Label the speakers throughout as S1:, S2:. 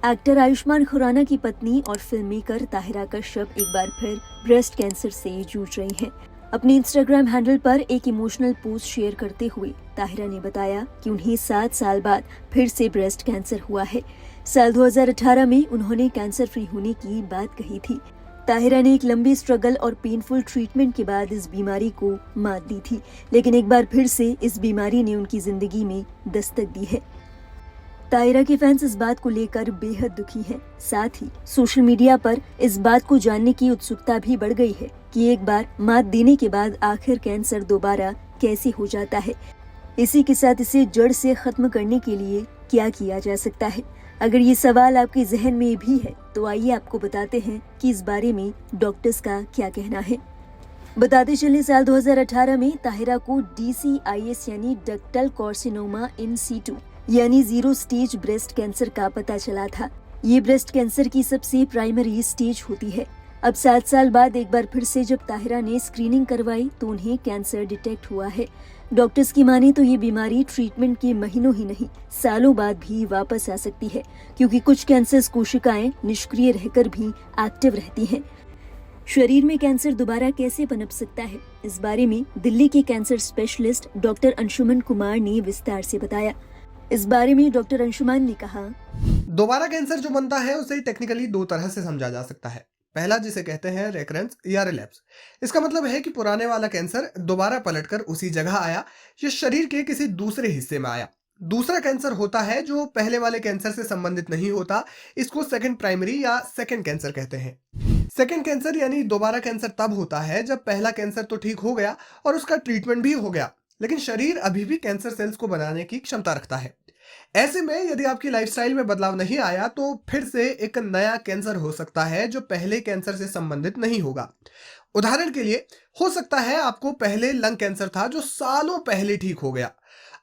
S1: Actor Ayushman Khurana की पत्नी और फिल्म मेकर ताहिरा कश्यप एक बार फिर ब्रेस्ट कैंसर से जूझ रही हैं। अपनी इंस्टाग्राम हैंडल पर एक इमोशनल पोस्ट शेयर करते हुए ताहिरा ने बताया कि उन्हें 7 साल बाद फिर से ब्रेस्ट कैंसर हुआ है। साल 2018 में उन्होंने कैंसर फ्री होने की बात कही थी। ताहिरा ने एक लंबी स्ट्रगल और पेनफुल ट्रीटमेंट के बाद इस बीमारी को मात दी थी, लेकिन एक बार फिर से इस बीमारी ने उनकी जिंदगी में दस्तक दी है। ताहिरा के फैंस इस बात को लेकर बेहद दुखी हैं। साथ ही सोशल मीडिया पर इस बात को जानने की उत्सुकता भी बढ़ गई है कि एक बार मात देने के बाद आखिर कैंसर दोबारा कैसे हो जाता है। इसी के साथ इसे जड़ से खत्म करने के लिए क्या किया जा सकता है। अगर ये सवाल आपके जहन में भी है तो आइए आपको बताते हैं कि इस बारे में डॉक्टर्स का क्या कहना है। बताते चले, साल 2018 में ताहिरा को DCIS यानी डक्टल कार्सिनोमा इन सीटू यानी 0 स्टेज ब्रेस्ट कैंसर का पता चला था। ये ब्रेस्ट कैंसर की सबसे प्राइमरी स्टेज होती है। अब 7 साल बाद एक बार फिर से जब ताहिरा ने स्क्रीनिंग करवाई तो उन्हें कैंसर डिटेक्ट हुआ है। डॉक्टर्स की माने तो ये बीमारी ट्रीटमेंट के महीनों ही नहीं सालों बाद भी वापस आ सकती है, क्योंकि कुछ कैंसर कोशिकाएं निष्क्रिय रहकर भी एक्टिव रहती हैं। शरीर में कैंसर दोबारा कैसे पनप सकता है, इस बारे में दिल्ली के cancer specialist doctor Anshuman Kumar ने विस्तार से बताया। इस बारे में डॉक्टर अंशुमान ने कहा,
S2: दोबारा कैंसर जो बनता है उसे टेक्निकली 2 तरह से समझा जा सकता है। पहला जिसे कहते हैं रेकरेंस या रिलैप्स। इसका मतलब है कि पुराने वाला कैंसर दोबारा पलटकर उसी जगह आया या शरीर के किसी दूसरे हिस्से में आया। दूसरा कैंसर होता है जो पहले वाले कैंसर से संबंधित नहीं होता। इसको सेकंड प्राइमरी या सेकंड कैंसर कहते हैं। सेकंड कैंसर यानी दोबारा कैंसर तब होता है जब पहला कैंसर तो ठीक हो गया और उसका ट्रीटमेंट भी हो गया, लेकिन शरीर अभी भी कैंसर सेल्स को बनाने की क्षमता रखता है। ऐसे में यदि आपकी लाइफस्टाइल में बदलाव नहीं आया तो फिर से एक नया कैंसर हो सकता है जो पहले कैंसर से संबंधित नहीं होगा। उदाहरण के लिए हो सकता है आपको पहले लंग कैंसर था जो सालों पहले ठीक हो गया।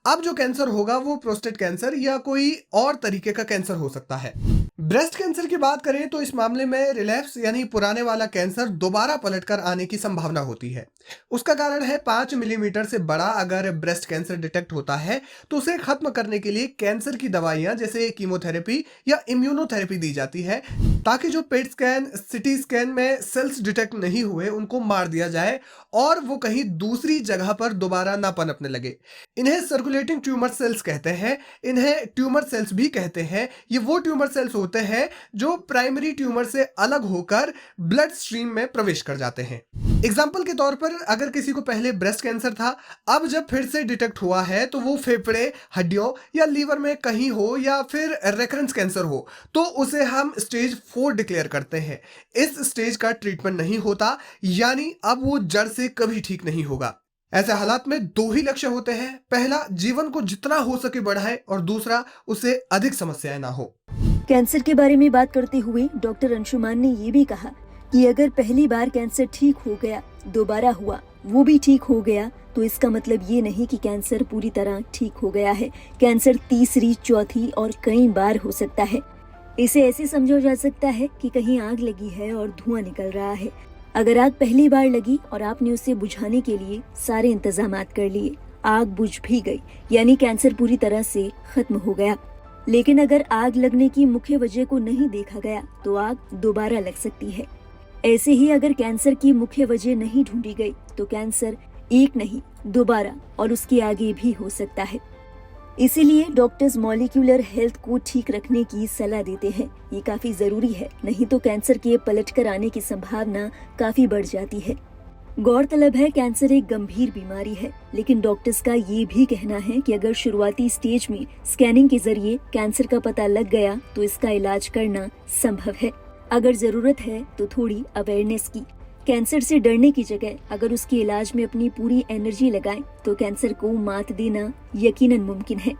S2: अब जो कैंसर होगा वो प्रोस्टेट कैंसर या कोई और तरीके का कैंसर हो सकता है। ब्रेस्ट कैंसर की बात करें तो इस मामले में रिलैप्स यानी पुराने वाला कैंसर दोबारा पलटकर आने की संभावना होती है। उसका कारण है 5 मिलीमीटर से बड़ा अगर ब्रेस्ट कैंसर डिटेक्ट होता है तो उसे खत्म करने के लिए कैंसर की दवाइयां जैसे कीमोथेरेपी या इम्यूनोथेरेपी दी जाती है, ताकि जो पेट स्कैन सिटी स्कैन में सेल्स डिटेक्ट नहीं हुए उनको मार दिया जाए और वो कहीं दूसरी जगह पर दोबारा ना पनपने लगे। इन्हें सर्कुलेटिंग ट्यूमर सेल्स कहते हैं। इन्हें ट्यूमर सेल्स भी कहते हैं। ये वो ट्यूमर सेल्स होते हैं जो प्राइमरी ट्यूमर से अलग होकर ब्लड स्ट्रीम में प्रवेश कर जाते हैं। एग्जाम्पल के तौर पर अगर किसी को पहले ब्रेस्ट कैंसर था, अब जब फिर से डिटेक्ट हुआ है तो वो फेफड़े, हड्डियों या लीवर में कहीं हो या फिर रेकरेंस कैंसर हो तो उसे हम स्टेज 4 डिक्लेयर करते हैं। इस स्टेज का ट्रीटमेंट नहीं होता, यानी अब वो जड़ से कभी ठीक नहीं होगा। ऐसे हालात में 2 ही लक्ष्य होते हैं। पहला, जीवन को जितना हो सके बढ़ाए और दूसरा, उसे अधिक समस्याएं ना हो।
S1: कैंसर के बारे में बात करते हुए डॉक्टर अंशुमान ने ये भी कहा कि अगर पहली बार कैंसर ठीक हो गया, दोबारा हुआ, वो भी ठीक हो गया, तो इसका मतलब ये नहीं कि कैंसर पूरी तरह ठीक हो गया है। कैंसर तीसरी, चौथी और कई बार हो सकता है। इसे ऐसे समझा जा सकता है कि कहीं आग लगी है और धुआं निकल रहा है। अगर आग पहली बार लगी और आपने उसे बुझाने के लिए सारे इंतजामात कर लिए, आग बुझ भी गई, यानी कैंसर पूरी तरह से खत्म हो गया। लेकिन अगर आग लगने की मुख्य वजह को नहीं देखा गया तो आग दोबारा लग सकती है। ऐसे ही अगर कैंसर की मुख्य वजह नहीं ढूंढी गई तो कैंसर एक नहीं, दोबारा और उसके आगे भी हो सकता है। इसीलिए डॉक्टर्स मॉलिक्यूलर हेल्थ को ठीक रखने की सलाह देते हैं। ये काफी जरूरी है, नहीं तो कैंसर के पलटकर आने की संभावना काफी बढ़ जाती है। गौरतलब है कैंसर एक गंभीर बीमारी है, लेकिन डॉक्टर्स का ये भी कहना है कि अगर शुरुआती स्टेज में स्कैनिंग के जरिए कैंसर का पता लग गया तो इसका इलाज करना संभव है। अगर जरूरत है तो थोड़ी अवेयरनेस की। कैंसर से डरने की जगह अगर उसके इलाज में अपनी पूरी एनर्जी लगाएं तो कैंसर को मात देना यकीनन मुमकिन है।